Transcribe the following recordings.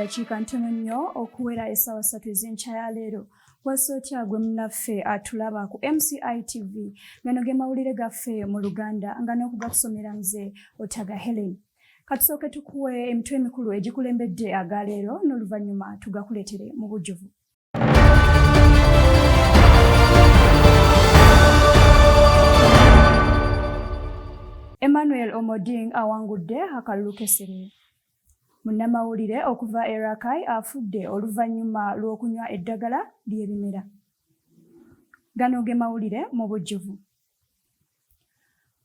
dakiika ntono nnyo okuwera essaawa 3 ez'enkya ya leero. Wasotya gwe munnaffe atulaba ku MCI TV. Gano ge mawulire gaffe mu Luganda nga n'okugakusomera nze Otaga Helen. Katusooke tukuwe emitwe emikulu egikulembedde aga leero n'oluvannyuma tugakuleetere mu bujjuvu. Emmanuel Omoding awangudde akalulu k'esserere. Munnamawulire okuva e Rakai afudde oluvannyuma lw'okunywa eddagala ly'ebimera. Gano ge mawulire mu bujjuvu.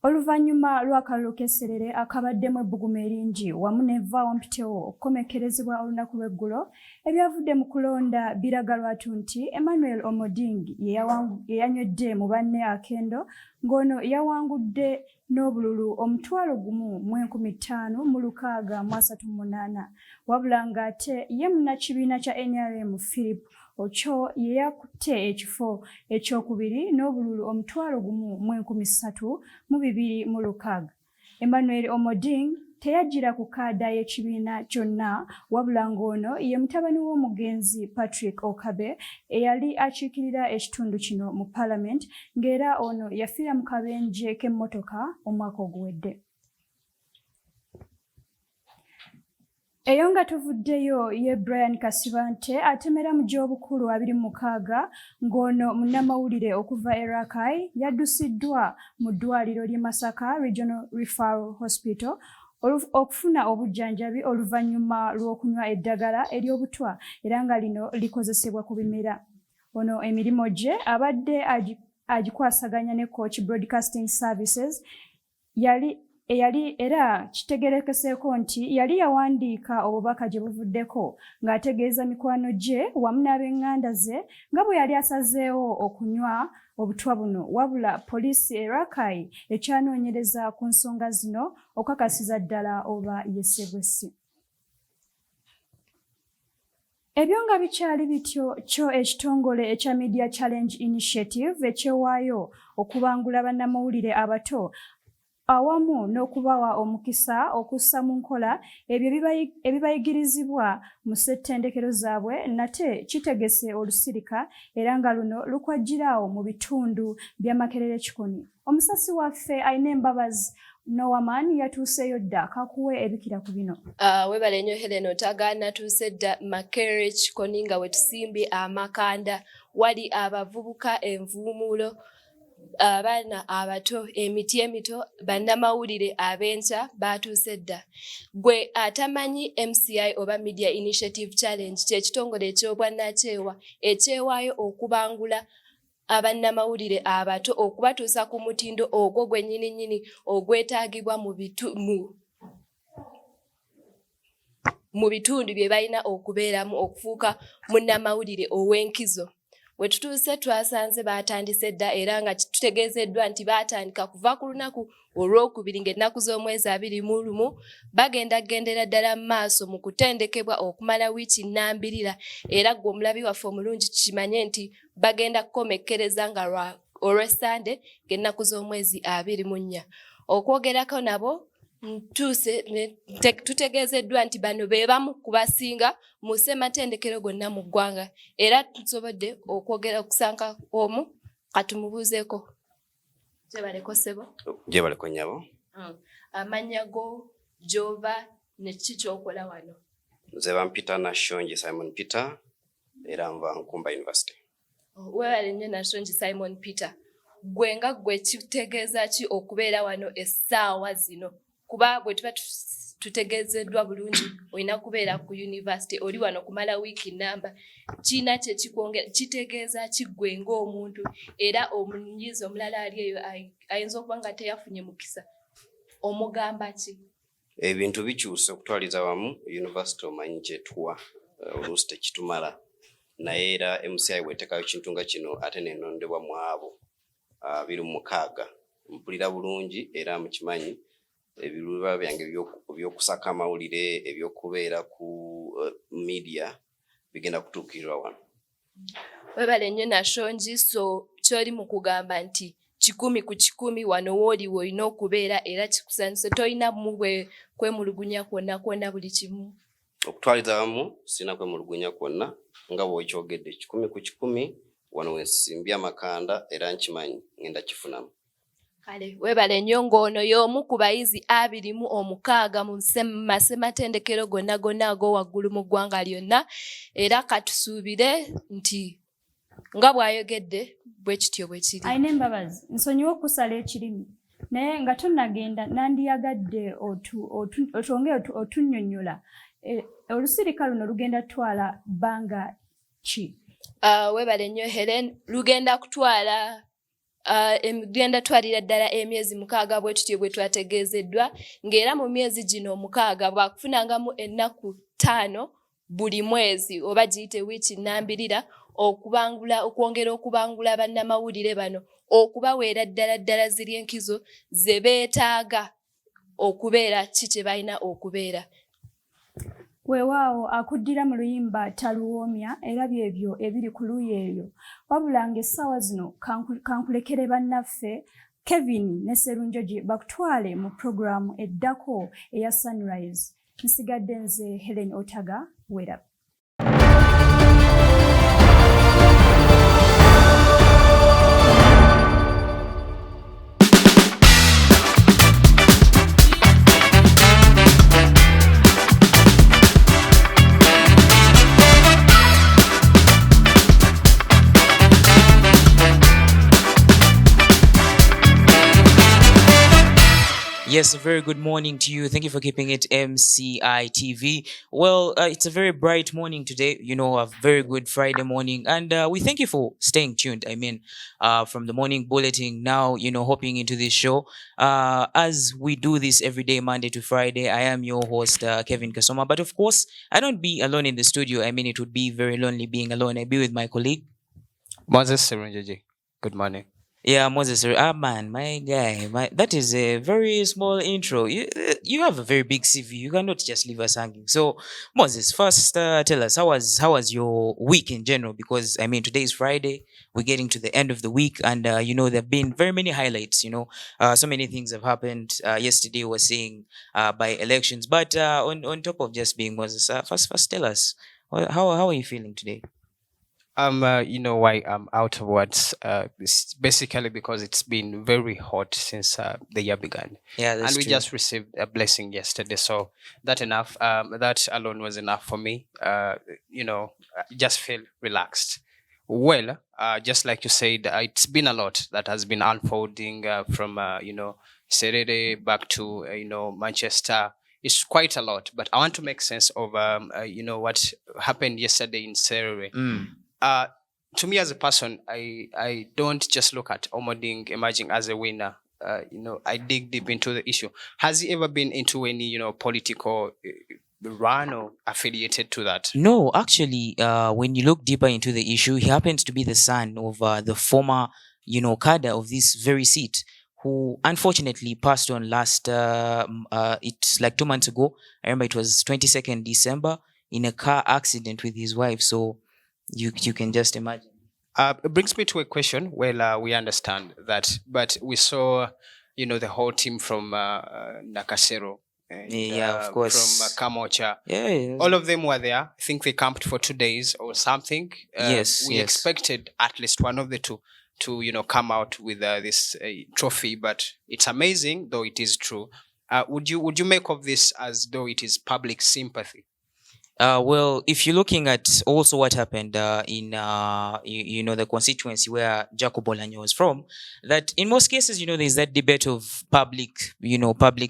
Oluvannyuma lw'akalulu k'esserere akabaddemu ebbuguma eringi wamu ne vaawo mpitewo okukomekkerezebwa olunaku lw'eggulo, ebyavudde mu kulonda biraga lwatu nti Emmanuel Omoding ye yanywedde mu banne akendo, ng'ono yawangudde n'obululu 1,538 wabula ng'ate ye munnakibiina kya NRM Philip Ocho ye yakutte ekifo ekyokubiri n'obululu 1,326. Emmanuel Omoding teyajjira ku kaada y'ekibiina kyonna wabula ng'ono ye mutabani w'omugenzi Patrick Okabe eyali akiikirira ekitundu kino mu Parliament, ng'era ono yafiira mu kabenje k'emmotoka omwaka oguwedde. Eyo nga tuvuddeyo ye Brian Kasibante atemera mu gy'obukulu 26, ng'ono munnamawulire okuva e Rakai yaddusiddwa mu ddwaliro ly'e Masaka Regional Referral Hospital okufuna obujjanjabi oluvannyuma lw'okunywa eddagala ery'obutwa era nga lino likozesebwa ku bimera. Ono emirimu gye abadde agikwasaganya ne Coach Broadcasting Services eyali era kitegerekeseeko nti yali yawandiika obubaka gye buvuddeko ng'ategeeza mikwano gye wamu n'ab'eŋŋanda ze nga bwe yali asazeewo okunywa obutwa buno, wabula poliisi e Rakai ekyanoonyereza ku nsonga zino okakasiza ddala oba yessebwesi. Ebyo nga bikyali bityo kyo ekitongole ekya Media Challenge Initiative ekyewaayo okubangula bannamawulire abato awamu n'okubawa omukisa okussa mu nkola ebyo ebibayigirizibwa mu ssettendekero zaabwe, nate kitegese olusirika era nga luno lukwajjiraawo mu bitundu bya Makerere Kikoni. Omusasi waffe ayina embabazi Noaman yatuuseyo dda kakuwe ebikira ku bino. Webale nnyo Helen Otaga, natuuse dda Makerere Kikoni nga wetusimbye amakanda wali abavubuka envuumuulo, abaana abato, emiti emito, bannamawulire ab'enkya batuuse dda. Gwe atamanyi MCI oba Media Initiative Challenge ky'ekitongole eky'obwannakyewa ekyewaayo okubangula abannamawulire abato okubatuusa ku mutindo ogwo gwennyini ogwetaagibwa mu bitundu bye balina okubeeramu okufuuka munnamawulire ow'enkizo. We tutuuse twasanze baatandise dda era nga tutegeezeddwa nti baatandika kuva ku lunaku olwokubiri ng'ennaku z'omwezi 21 bagenda gendera ddala mu maaso mu kutendekebwa okumala wiiki nnambirira, era gwe omulabi waffe omulungi kimanye nti bagenda kukomekkereza nga olw'Essande ng'ennaku z'omwezi 24. Okwogerako nabo tutegeezeddwa nti bano be bamu ku basinga mu ssematendekero gonna mu ggwanga, era tusobodde okwogera okusanka omu katumubuuzeeko. Gyebaleko ssebo? Gyebaleko nnyabo. Amannya go, gy'ova ne kiki ky'okola wano? Nze bampita Nashonji Simon Peter era nva Nkumba University. Weebale nnyo Nashonji Simon Peter. Gwe nga gwe kitegeeza ki okubeera wano essaawa zino? Kuba bwe tuba tutegeezeddwa bulungi olina kubeera ku university, oli wano kumala wiiki nnamba, kiina kye kikwongera, kitegeeza ki ggwe ng'omuntu era omunyiizi omulala ali eyo ayinza okuba nga teyafunye mukisa, omugamba ki? Ebintu bikyuse okutwaliza wamu university omanyi kyetuwa oluusi tekitumala, naye era MCI bw'eteekayo kintu nga kino ate nenondebwa mu abo 26. Mpulira bulungi era mukimanyi ebiruubirirwa byange ebyokusaka amawulire ebyokubeera ku media bigenda kutuukirirwa wano. Weebale nnyo Nashonji, so kyoli mu kugamba nti 100 ku 100 wano wooli olina okubeera era kikusanyusa, tolina mu kwemulugunya kwonna buli kimu? okutwaliza wamu sina kwemulugunya kwonna nga bw'okyogedde 100 ku 100 wano wensimbye amakanda era nkimanyi ngenda kifunamu. Kale webale nnyo ng'ono y'omu ku bayizi 26 mu masematendekero gonna ago waggulu mu ggwanga lyonna, era katusuubire nti nga bw'ayogedde bwe kityo bwe kiri. Ayina embabazi nsonyiwa okusala ekirimi naye nga tonnagenda nandiyagadde otwongere otunnyonnyola olusirika luno lugenda kutwala bbanga ki? Webale nnyo Helen, lugenda twalira ddala emyezi 6 bwe tutyo bwe twategeezeddwa, ng'era mu myezi gino 6 bwakufunangamu ennaku 5 buli mwezi oba giyite wiiki nnambirira okwongera okubangula bannamawulire bano okubaweera ddala ziri enkizo ze beetaaga okubeera kye balina okubeera. Weewaawo akuddira mu luyimba taluwoomya era byebyo ebiri ku luuyi eyo. Wabula ng'essaawa zino kankulekere bannaffe Kevin ne Sserunjogi bakutwale mu puroguramu eddako eya Sunrise. Nsigadde nze Helen Otaga, Werap. Yes, a very good morning to you. Thank you for keeping it MCI TV. Well, it's a very bright morning today, a very good Friday morning. And we thank you for staying tuned. From the morning bulletin now, hopping into this show. As we do this every day, Monday to Friday, I am your host, Kevin Kasoma. But of course, I don't be alone in the studio. It would be very lonely being alone. I be with my colleague, Moses Sserunjogi. Good morning. Yeah, Moses, man, my guy, that is a very small intro. You have a very big CV. You cannot just leave us hanging. So, Moses, first tell us, how was your week in general? Because, today is Friday. We're getting to the end of the week. And, there have been very many highlights, so many things have happened. Yesterday we were seeing by elections. But on top of just being Moses, first tell us, how are you feeling today? Why I'm out of words. It's basically because it's been very hot since the year began. Yeah, that's and we true. just received a blessing yesterday, so that alone was enough for me. Just feel relaxed. Well, just like you said, it's been a lot that has been unfolding from Serere back to Manchester. It's quite a lot, but I want to make sense of what happened yesterday in Serere. To me as a person, I don't just look at Omoding emerging as a winner. I dig deep into the issue. Has he ever been into any, political run or affiliated to that? No, actually, when you look deeper into the issue, he happens to be the son of the former, cadre of this very seat, who unfortunately passed on last, it's like 2 months ago. I remember it was 22nd December in a car accident with his wife. So you can just imagine. It brings me to a question. Well, we understand that, but we saw, the whole team from Nakasero. And, of course. From Kamocha. Yeah. All of them were there. I think they camped for 2 days or something. We expected at least one of the two to, come out with this trophy, but it's amazing, though it is true. Would you make of this as though it is public sympathy? Well, if you're looking at also what happened in the constituency where Jacob Olanyo was from, that in most cases, there's that debate of public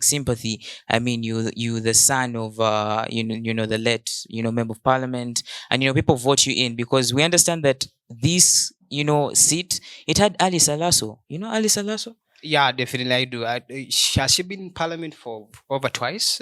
sympathy. You the son of the late member of parliament, and people vote you in because we understand that this seat, it had Ali Salaso. Ali Salaso? Yeah, definitely I do. Has she been in parliament for over twice?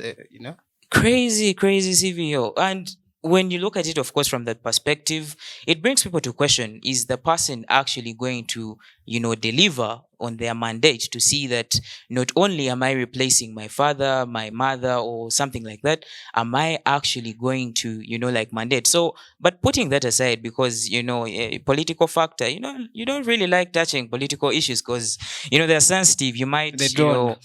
Crazy CVO. And when you look at it, of course, from that perspective, it brings people to question, is the person actually going to, deliver on their mandate to see that not only am I replacing my father, my mother, or something like that, am I actually going to, like mandate? So, but putting that aside, because, a political factor, you don't really like touching political issues because, they're sensitive. You might, The drone.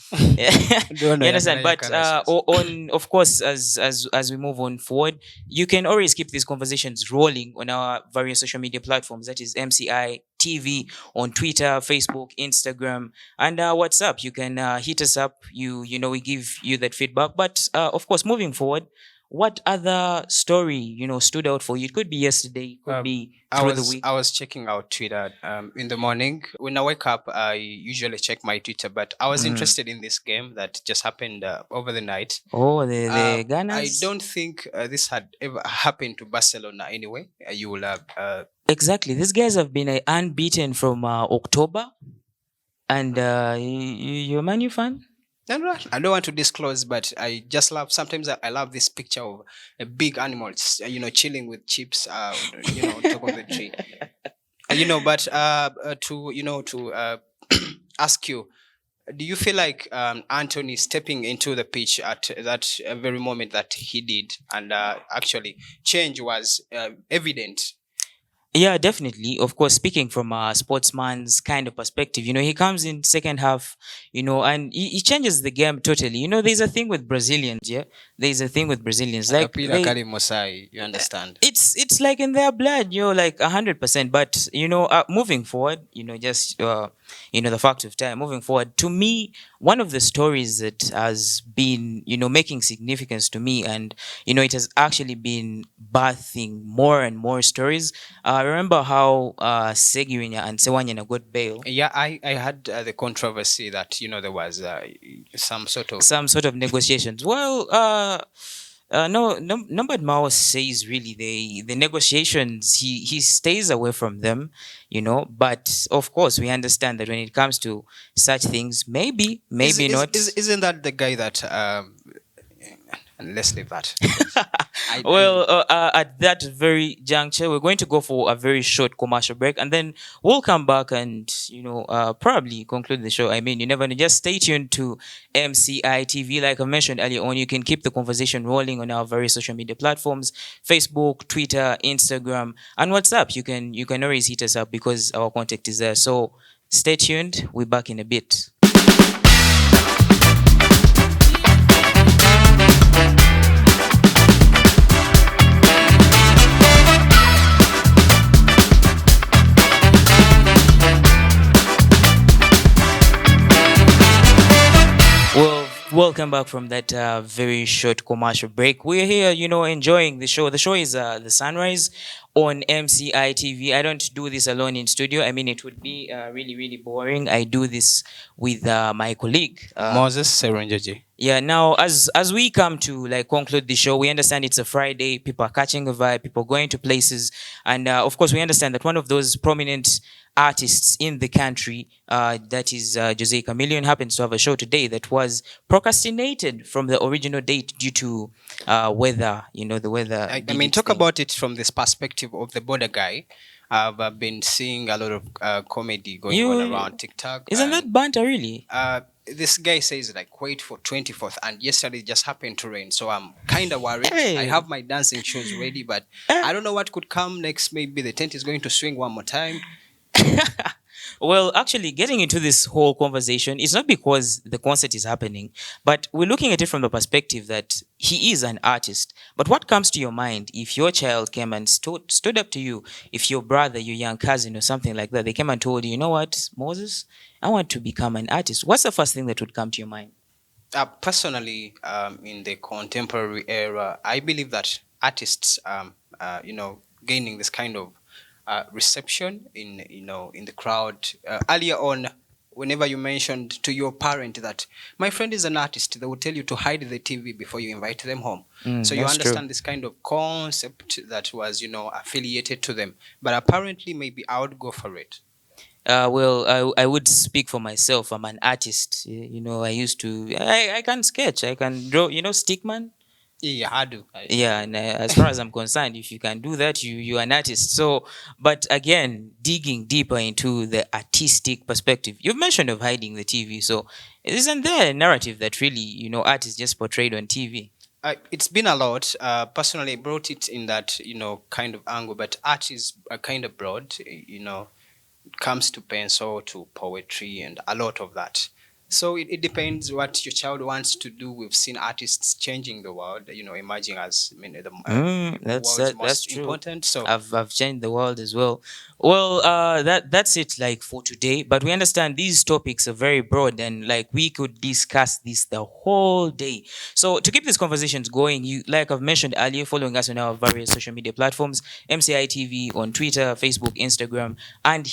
Drone, you I understand? like But analysis. on, of course, as we move on forward, you can always keep these conversations rolling on our various social media platforms. That is MCI TV on Twitter, Facebook, Instagram, and WhatsApp. You can hit us up. We give you that feedback. But of course, moving forward, what other story stood out for you? It could be yesterday, it could be through the week. I was checking out Twitter in the morning. When I wake up, I usually check my Twitter, but I was interested in this game that just happened over the night. Oh, the I Gunners. don't think this had ever happened to Barcelona anyway. You will have. Exactly. These guys have been unbeaten from October. And you're a Man U fan? No, I don't want to disclose, but I just love. Sometimes I love this picture of a big animal, chilling with chips, on top of the tree. But to ask you, do you feel like Anthony stepping into the pitch at that very moment that he did, and actually change was evident? Yeah, definitely. Of course, speaking from a sportsman's kind of perspective, he comes in second half, and he changes the game totally. There's a thing with Brazilians, yeah. There's a thing with Brazilians, like Kapila Kali Mosai, you understand? it's like in their blood, like 100%. But moving forward, just the fact of time. Moving forward, to me, one of the stories that has been making significance to me, and it has actually been birthing more and more stories. I remember how Seguin and Sewanyana got bail. Yeah, I had the controversy that there was some sort of Negotiations. Well, no, Nombad Mao says really the negotiations he stays away from them, But of course, we understand that when it comes to such things, maybe not. Isn't that the guy that? And let's leave that. At that very juncture, we're going to go for a very short commercial break, and then we'll come back and probably conclude the show. I mean, you never know. Just stay tuned to MCI TV. Like I mentioned earlier on, you can keep the conversation rolling on our various social media platforms: Facebook, Twitter, Instagram, and WhatsApp. You can always hit us up because our contact is there. So stay tuned. We're back in a bit. Welcome back from that very short commercial break. We're here, enjoying the show. The show is The Sunrise on MCI TV. I don't do this alone in studio. I mean, it would be really, really boring. I do this with my colleague Moses Serenjeji. Yeah. Now, as we come to conclude the show, we understand it's a Friday. People are catching a vibe. People going to places, and of course, we understand that one of those prominent artists in the country, that is Jose Chameleone, happens to have a show today that was procrastinated from the original date due to weather. The weather. I mean, talk about it from this perspective of the border guy. I've been seeing a lot of comedy going on around TikTok. Isn't that banter, really? This guy says wait for 24th, and yesterday just happened to rain, so I'm kind of worried. Hey. I have my dancing shoes ready, but I don't know what could come next. Maybe the tent is going to swing one more time. Well, actually, getting into this whole conversation is not because the concert is happening, but we're looking at it from the perspective that he is an artist. But what comes to your mind if your child came and stood up to you, if your brother, your young cousin, or something like that, they came and told you, what, Moses, I want to become an artist? What's the first thing that would come to your mind? Personally, in the contemporary era, I believe that artists, gaining this kind of reception in the crowd. Earlier on, whenever you mentioned to your parent that my friend is an artist, they would tell you to hide the TV before you invite them home. So you understand this kind of concept that was affiliated to them. But apparently, maybe I would go for it. Well, I would speak for myself. I'm an artist. I used to. I can sketch. I can draw. Stickman. Yeah, I do. Yeah, and as far as I'm concerned, if you can do that, you're an artist. So, but again, digging deeper into the artistic perspective, you've mentioned of hiding the TV. So, isn't there a narrative that really, art is just portrayed on TV? It's been a lot. Personally, I brought it in that kind of angle, but art is a kind of broad. It comes to pencil, to poetry, and a lot of that. So it depends what your child wants to do. We've seen artists changing the world, emerging as the That's world's that's most true. important. So I've changed the world as well. Well, that's it like for today. But we understand these topics are very broad and like we could discuss this the whole day. So to keep these conversations going, you like I've mentioned earlier, following us on our various social media platforms, MCI TV on Twitter, Facebook, Instagram, and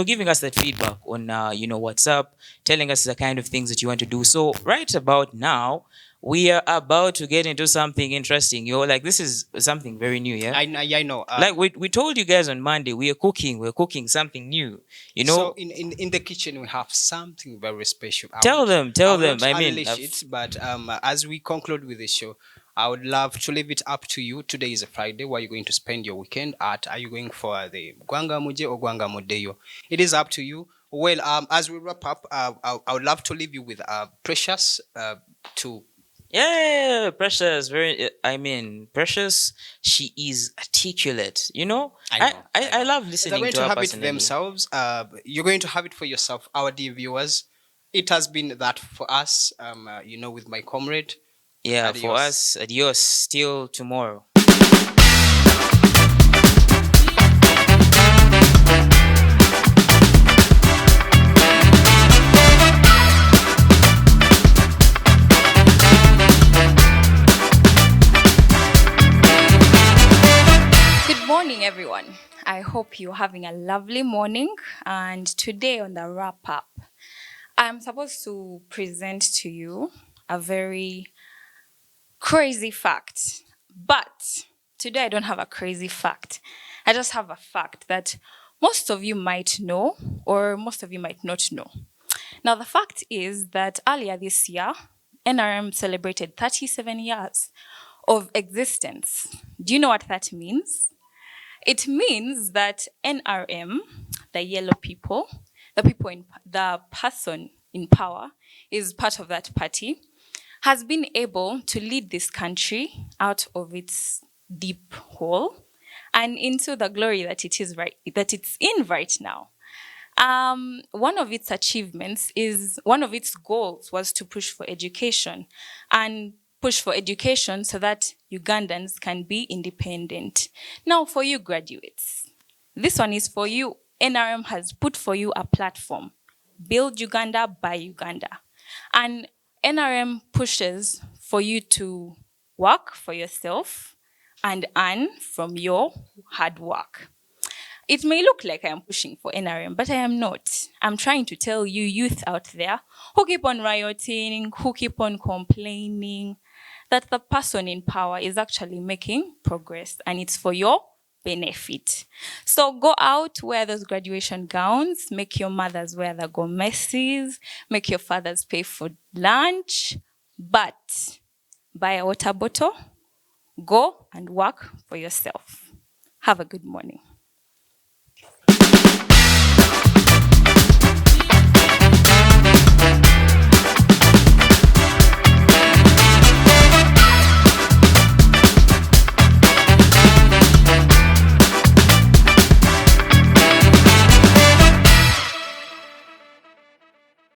giving us that feedback on WhatsApp, telling us the kind of things that you want to do. So right about now, we are about to get into something interesting. Like this is something very new, yeah. I know. Like we told you guys on Monday, we're cooking something new. So in the kitchen we have something very special. Tell them. I will not I mean, unleash it, but as we conclude with the show, I would love to leave it up to you. Today is a Friday. Where are you going to spend your weekend at? Are you going for the Gwanga Muje or Gwanga Mudeyo? It is up to you. Well, as we wrap up, I would love to leave you with Precious to. yeah, Precious. Precious. She is articulate. I know. I love listening They're going to to her have it personally. themselves. You're going to have it for yourself, our dear viewers. It has been that for us, with my comrade. Yeah, for Adios. us, adios. Till tomorrow. Good morning, everyone. I hope you're having a lovely morning. And today, on the wrap up, I'm supposed to present to you a very crazy fact. But today, I don't have a crazy fact. I just have a fact that most of you might know, or most of you might not know. Now, the fact is that earlier this year, NRM celebrated 37 years of existence. Do you know what that means? It means that NRM, the yellow people, the person in power is part of that party, has been able to lead this country out of its deep hole and into the glory that it's in right now. One of its goals was to push for education so that Ugandans can be independent. Now, for you graduates, this one is for you. NRM has put for you a platform, Build Uganda by Uganda. And NRM pushes for you to work for yourself and earn from your hard work. It may look like I am pushing for NRM, but I am not. I'm trying to tell you youth out there who keep on rioting, who keep on complaining, that the person in power is actually making progress and it's for your benefit. So go out, wear those graduation gowns, make your mothers wear the gomeses, make your fathers pay for lunch, but buy a water bottle, go and work for yourself. Have a good morning.